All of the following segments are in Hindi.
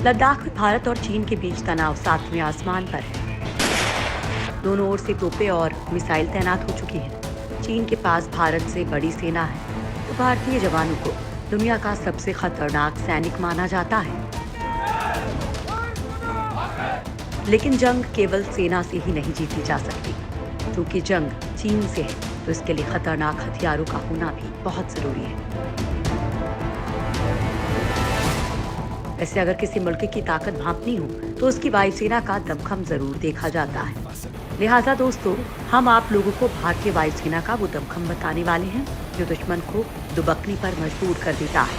लद्दाख में भारत और चीन के बीच तनाव 7वें आसमान पर है। दोनों ओर से तोपें और मिसाइल तैनात हो चुकी हैं। चीन के पास भारत से बड़ी सेना है, तो भारतीय जवानों को दुनिया का सबसे खतरनाक सैनिक माना जाता है। लेकिन जंग केवल सेना से ही नहीं जीती जा सकती, क्योंकि जंग चीन से है, तो इसके लिए खतरनाक हथियारों का होना भी बहुत जरूरी है। वैसे अगर किसी मुल्क की ताकत भांपनी हो तो उसकी वायुसेना का दमखम जरूर देखा जाता है। लिहाजा दोस्तों, हम आप लोगों को भारतीय वायुसेना का वो दमखम बताने वाले हैं जो दुश्मन को दुबकने पर मजबूर कर देता है।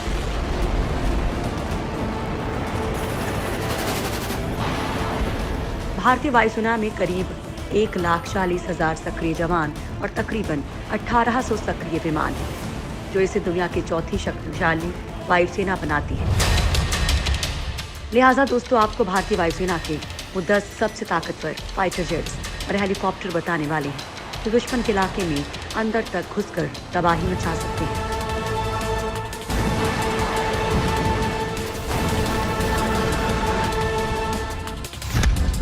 भारतीय वायुसेना में करीब 1,40,000 सक्रिय जवान और तकरीबन 1800 सक्रिय विमान हैं, जो इसे दुनिया की चौथी शक्तिशाली वायुसेना बनाती है। लिहाजा दोस्तों, आपको भारतीय वायुसेना के वो 10 सबसे ताकतवर फाइटर जेट्स और हेलीकॉप्टर बताने वाले हैं, जो दुश्मन के इलाके में अंदर तक घुसकर तबाही मचा सकते हैं।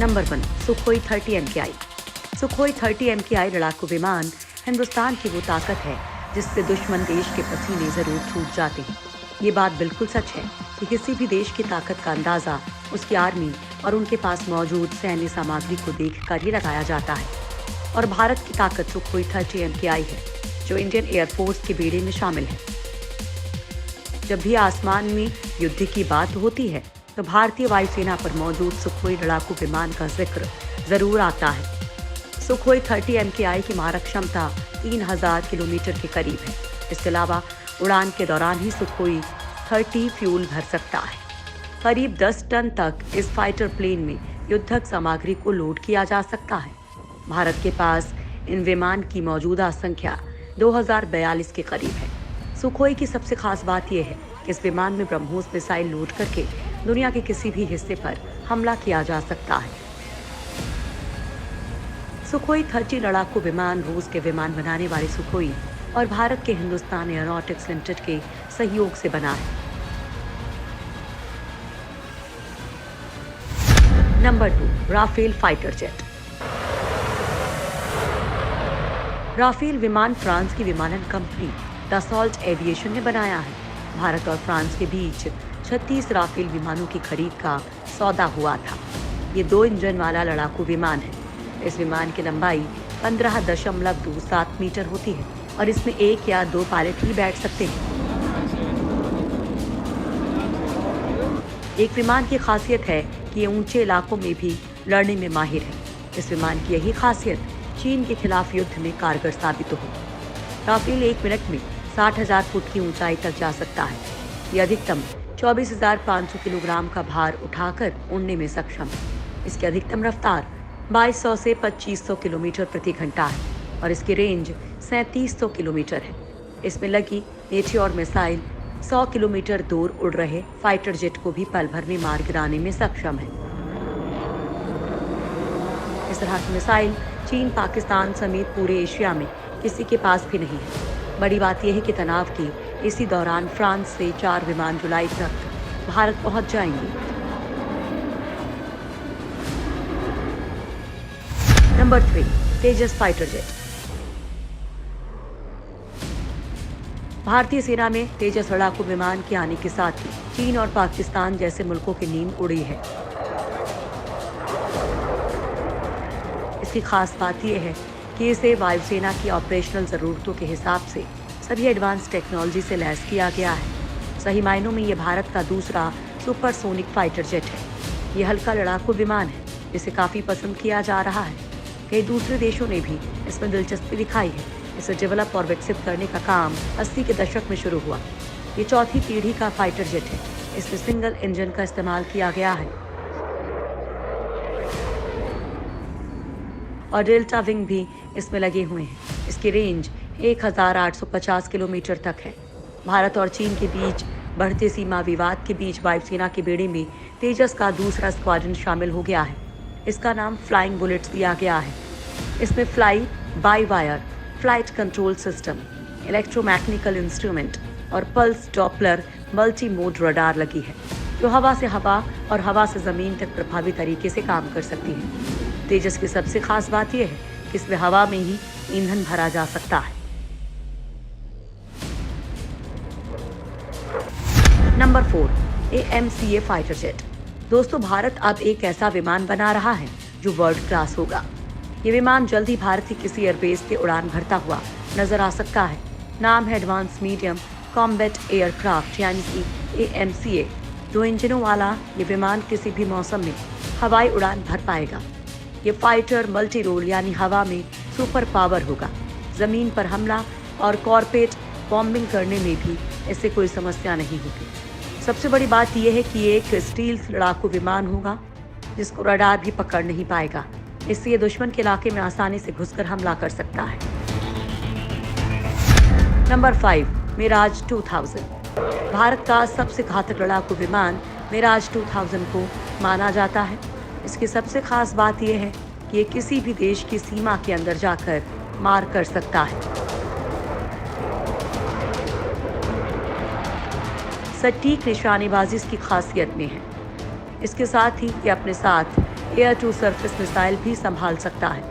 Number 1, Sukhoi 30 MKI। Sukhoi 30 MKI लड़ाकू विमान हिंदुस्तान की वो ताकत है जिससे दुश्मन देश के पसीने जरूर छूट जाते हैं। ये बात बिल्कुल सच है कि किसी भी देश की ताकत का अंदाजा उसकी आर्मी और उनके पास मौजूद सैन्य सामग्री को देखकर ही लगाया जाता है। और भारत की ताकत सुखोई 30 MKI है, जो इंडियन एयरफोर्स के बेड़े में शामिल है। जब भी आसमान में युद्ध की बात होती है तो भारतीय वायुसेना पर मौजूद सुखोई लड़ाकू विमान का जिक्र जरूर आता है। सुखोई 30 MKI की मारक क्षमता 3000 किलोमीटर के करीब है। इसके अलावा उड़ान के दौरान ही सुखोई 30 फ्यूल भर सकता है। करीब 10 टन तक इस फाइटर प्लेन में युद्धक सामग्री को लोड किया जा सकता है। भारत के पास इन विमान की मौजूदा संख्या 2042 के करीब है। सुखोई की सबसे खास बात यह है कि इस विमान में ब्रह्मोस मिसाइल लोड करके दुनिया के किसी भी हिस्से पर हमला किया जा सकता है। सुखोई 30 लड़ाकू विमान रूस के विमान बनाने वाले सुखोई और भारत के हिंदुस्तान एरोनॉटिक्स लिमिटेड के सहयोग से बना है। Number 2, Rafale fighter jet. Rafale विमान फ्रांस की विमानन कंपनी दसॉल्ट एविएशन ने बनाया है। भारत और फ्रांस के बीच 36 राफेल विमानों की खरीद का सौदा हुआ था। ये 2 इंजन वाला लड़ाकू विमान है। इस विमान की लंबाई 15.27 मीटर होती है और इसमें 1 या 2 पायलट ही बैठ सकते हैं। एक विमान की खासियत है कि ये ऊंचे इलाकों में भी लड़ने में माहिर है। इस विमान की यही खासियत चीन के खिलाफ युद्ध में कारगर साबित हो। राफेल 1 मिनट में 60,000 फुट की ऊंचाई तक जा सकता है। ये अधिकतम 24,500 किलोग्राम का भार उठाकर उड़ने में सक्षम है। इसकी अधिकतम रफ्तार 2200 से 2500 किलोमीटर प्रति घंटा है और इसकी रेंज 3700 किलोमीटर है। इसमें लगी मेटियोर मिसाइल 100 किलोमीटर दूर उड़ रहे फाइटर जेट को भी पल भर में मार गिराने में सक्षम है। इस तरह की मिसाइल चीन, पाकिस्तान समेत पूरे एशिया में किसी के पास भी नहीं है। बड़ी बात यह है कि तनाव की इसी दौरान फ्रांस से 4 विमान जुलाई तक भारत पहुंच जाएंगे। नंबर 3, तेजस फाइटर जेट। भारतीय सेना में तेजस लड़ाकू विमान के आने के साथ ही चीन और पाकिस्तान जैसे मुल्कों की नींद उड़ी है। इसकी खास बात यह है कि इसे वायुसेना की ऑपरेशनल जरूरतों के हिसाब से सभी एडवांस टेक्नोलॉजी से लैस किया गया है। सही मायनों में ये भारत का दूसरा सुपरसोनिक फाइटर जेट है। ये हल्का लड़ाकू विमान है जिसे काफी पसंद किया जा रहा है। कई दूसरे देशों ने भी इसमें दिलचस्पी दिखाई है। इसे डेवलप और विकसित करने का काम 80 के दशक में शुरू हुआ। ये चौथी पीढ़ी का फाइटर जेट है। इसमें सिंगल इंजन का इस्तेमाल किया गया है और डेल्टा विंग भी इसमें लगे हुए हैं। इसकी रेंज 1850 किलोमीटर तक है। भारत और चीन के बीच बढ़ते सीमा विवाद के बीच वायुसेना के बेड़े में तेजस का दूसरा स्क्वाड्रन शामिल हो गया है। इसका नाम फ्लाइंग बुलेट्स दिया गया है। इसमें fly by wire flight control system, electromechanical instrument और pulse Doppler multi mode radar लगी है, जो हवा से हवा और हवा से जमीन तक प्रभावी तरीके से काम कर सकती है। तेजस की सबसे खास बात यह है कि इसमें हवा में ही ईंधन भरा जा सकता है। Number 4, AMCA fighter jet. दोस्तों, भारत अब एक ऐसा विमान बना रहा है जो वर्ल्ड क्लास होगा। ये विमान जल्द ही भारत की किसी एयरबेस पे उड़ान भरता हुआ नजर आ सकता है। नाम है एडवांस मीडियम कॉम्बैट एयरक्राफ्ट यानी कि AMCA। 2 इंजनों वाला ये विमान किसी भी मौसम में हवाई उड़ान भर पाएगा। ये फाइटर मल्टी रोल यानी हवा में सुपर पावर होगा। जमीन पर हमला और कॉर्पेट बॉम्बिंग करने में भी इससे कोई समस्या नहीं होगी। सबसे बड़ी बात यह है कि ये एक स्टील लड़ाकू विमान होगा जिसको रडार भी पकड़ नहीं पाएगा। इससे ये दुश्मन के इलाके में आसानी से घुसकर हमला कर सकता है। नंबर 5, मिराज 2000। भारत का सबसे घातक लड़ाकू विमान मिराज 2000 को माना जाता है। इसकी सबसे खास बात यह है कि ये किसी भी देश की सीमा के अंदर जाकर मार कर सकता है। सटीक निशानेबाजी इसकी खासियत में है। इसके साथ ही ये अपने साथ एयर टू सरफेस मिसाइल भी संभाल सकता है।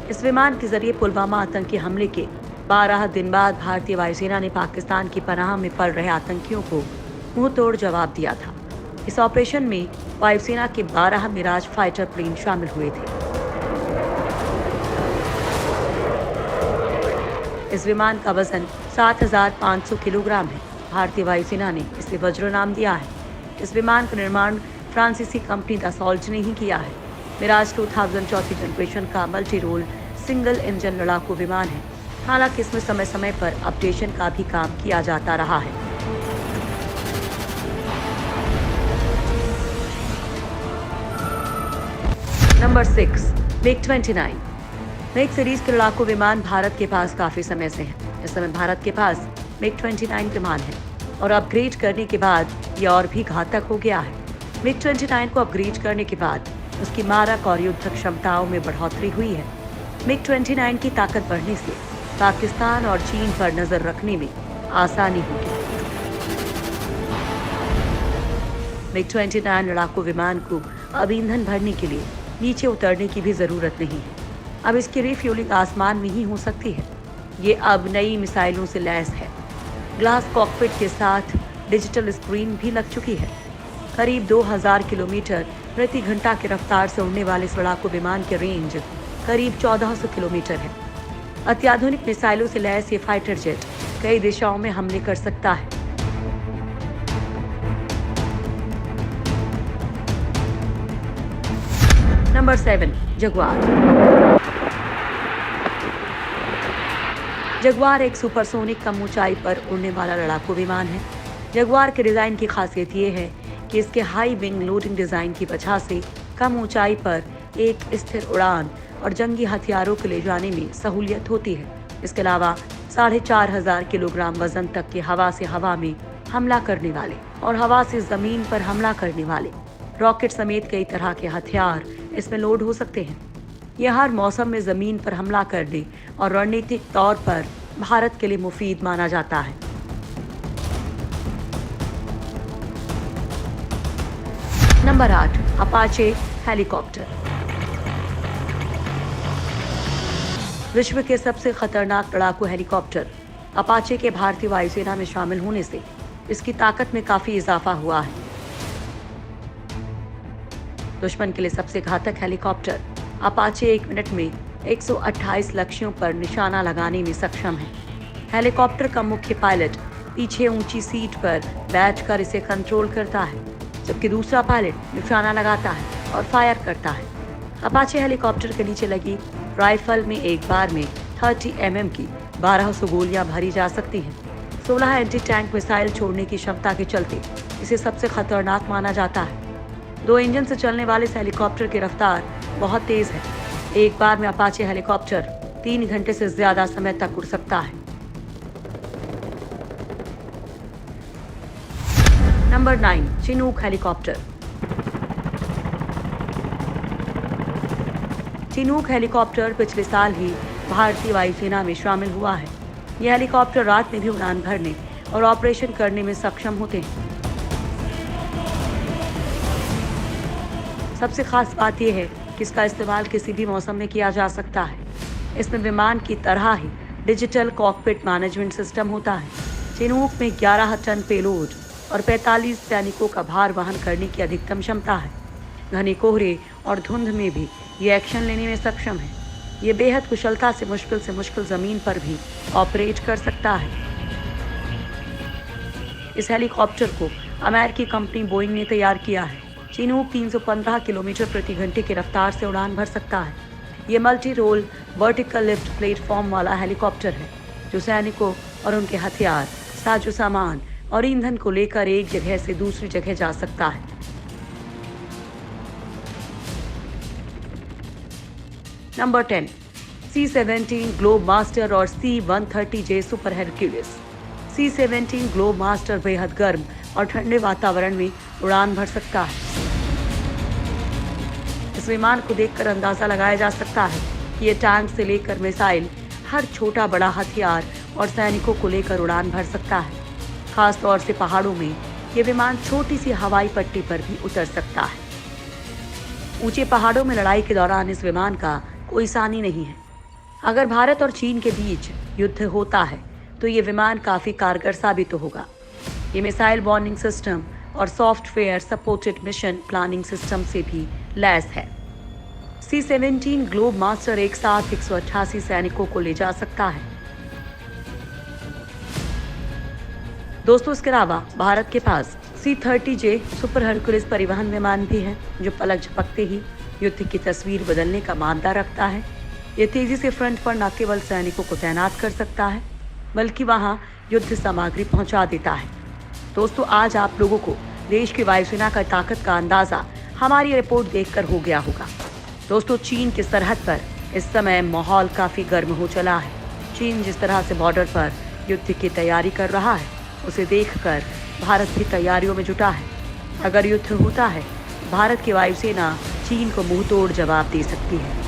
इस विमान के जरिए पुलवामा आतंकी हमले के 12 दिन बाद भारतीय वायुसेना ने पाकिस्तान की पनाह में पड़ रहे आतंकियों को मुंह तोड़ जवाब दिया था। इस ऑपरेशन में वायुसेना के 12 मिराज फाइटर प्लेन शामिल हुए थे। इस विमान का वजन 7,500 किलोग्राम है। भारतीय वायुसेना ने इसे वज्र नाम दिया है। इस विमान का निर्माण फ्रांसीसी कंपनी दसॉल्ट ने ही किया है। मिराज 2000 चौथी जनरेशन का मल्टी रोल सिंगल इंजन लड़ाकू विमान है। हालांकि इसमें समय समय पर अपडेशन का भी काम किया जाता रहा है। Number 6, MiG-29। मिग सीरीज के लड़ाकू विमान भारत के पास काफी समय से हैं। इस समय भारत के पास MiG-29 विमान है और अपग्रेड करने के बाद ये और भी घातक हो गया है। MiG-29 को अपग्रेड करने के बाद उसकी मारक और युद्धक क्षमताओं में बढ़ोतरी हुई है। MiG-29 की ताकत बढ़ने से पाकिस्तान और चीन पर नजर रखने में आसानी होगी। MiG-29 लड़ाकू विमान को अब ईंधन भरने के लिए नीचे उतरने की भी जरूरत नहीं है। अब इसकी रिफ्यूलिंग आसमान में ही हो सकती है। ये अब नई मिसाइलों से लैस है। ग्लास कॉकपिट के साथ डिजिटल स्क्रीन भी लग चुकी है। करीब 2000 किलोमीटर प्रति घंटा की रफ्तार से उड़ने वाले इस लड़ाकू विमान की रेंज करीब 1400 किलोमीटर है। अत्याधुनिक मिसाइलों से लैस ये फाइटर जेट कई दिशाओं में हमले कर सकता है। Number 7, Jaguar. जगुआर एक सुपरसोनिक कम ऊंचाई पर उड़ने वाला लड़ाकू विमान है। जगुआर के डिजाइन की खासियत ये है कि इसके हाई विंग लोडिंग डिजाइन की वजह से कम ऊंचाई पर एक स्थिर उड़ान और जंगी हथियारों को ले जाने में सहूलियत होती है। इसके अलावा 4500 किलोग्राम वजन तक के हवा से हवा में हमला करने वाले और हवा से जमीन पर हमला करने वाले रॉकेट समेत कई तरह के हथियार इसमें लोड हो सकते हैं। यह हर मौसम में जमीन पर हमला करने और रणनीतिक तौर पर भारत के लिए मुफीद माना जाता है। Number 8, Apache helicopter. विश्व के सबसे खतरनाक लड़ाकू हेलीकॉप्टर अपाचे के भारतीय वायुसेना में शामिल होने से इसकी ताकत में काफी इजाफा हुआ है। दुश्मन के लिए सबसे घातक हेलीकॉप्टर अपाचे 1 मिनट में 128 लक्ष्यों पर निशाना लगाने में सक्षम है। हेलीकॉप्टर का मुख्य पायलट पीछे ऊंची सीट पर बैठकर इसे कंट्रोल करता है, जबकि दूसरा पायलट निशाना लगाता है और फायर करता है। अपाचे हेलीकॉप्टर के नीचे लगी राइफल में एक बार में 30 mm की 1200 गोलियां भरी जा सकती हैं। 16 एंटी टैंक मिसाइल छोड़ने की क्षमता के चलते इसे सबसे खतरनाक माना जाता है। 2 इंजन से चलने वाले इस हेलीकॉप्टर की रफ्तार बहुत तेज है। एक बार में अपाचे हेलीकॉप्टर 3 घंटे से ज्यादा समय तक उड़ सकता है। Number 9, Chinook helicopter. Chinook helicopter पिछले साल ही भारतीय वायुसेना में शामिल हुआ है। यह हेलीकॉप्टर रात में भी उड़ान भरने और ऑपरेशन करने में सक्षम होते हैं। सबसे खास बात यह है कि इसका इस्तेमाल किसी भी मौसम में किया जा सकता है। इसमें विमान की तरह ही डिजिटल कॉकपिट मैनेजमेंट सिस्टम होता है। चिनूक में 11 टन पेलोड और 45 सैनिकों का भार वहन करने की अधिकतम क्षमता है। घने कोहरे और धुंध में भी ये एक्शन लेने में सक्षम है। ये बेहद कुशलता से मुश्किल जमीन पर भी ऑपरेट कर सकता है। इस हेलीकॉप्टर को अमेरिकी कंपनी बोइंग ने तैयार किया है। चिनूक 315 किलोमीटर प्रति घंटे की रफ्तार से उड़ान भर सकता है। ये multi role vertical lift platform वाला हेलीकॉप्टर है जो सैनिकों और उनके हथियार, साजो सामान और ईंधन को लेकर एक जगह से दूसरी जगह जा सकता है। नंबर 10, C-17 ग्लोब मास्टर और C-130J super Hercules. C-17 globe master बेहद गर्म और ठंडे वातावरण में उड़ान भर सकता है। इस विमान को देखकर अंदाजा लगाया जा सकता है कि ये टैंक से लेकर मिसाइल, हर छोटा बड़ा हथियार और सैनिकों को लेकर उड़ान भर सकता है। खास तौर से पहाड़ों में ये विमान छोटी सी हवाई पट्टी पर भी उतर सकता है। ऊंचे पहाड़ों में लड़ाई के दौरान इस विमान का कोई सानी नहीं है। अगर भारत और चीन के बीच युद्ध होता है तो ये विमान काफी कारगर साबित होगा। ये मिसाइल वार्निंग सिस्टम और software supported mission planning system से भी लैस है। C-17 ग्लोब मास्टर एक साथ 188 सैनिकों को ले जा सकता है। दोस्तों, इसके अलावा भारत के पास C-30J सुपर हरक्यूलिस परिवहन विमान भी है जो पलक झपकते ही युद्ध की तस्वीर बदलने का मादा रखता है। ये तेजी से फ्रंट पर न केवल सैनिकों को तैनात कर सकता है बल्कि वहां युद्ध सामग्री पहुंचा देता है। दोस्तों, आज आप लोगों को देश की वायुसेना का ताकत का अंदाजा हमारी रिपोर्ट देखकर हो गया होगा। दोस्तों, चीन की सरहद पर इस समय माहौल काफी गर्म हो चला है। चीन जिस तरह से बॉर्डर पर युद्ध की तैयारी कर रहा है उसे देखकर भारत भी तैयारियों में जुटा है। अगर युद्ध होता है, भारत की वायुसेना चीन को मुंहतोड़ जवाब दे सकती है।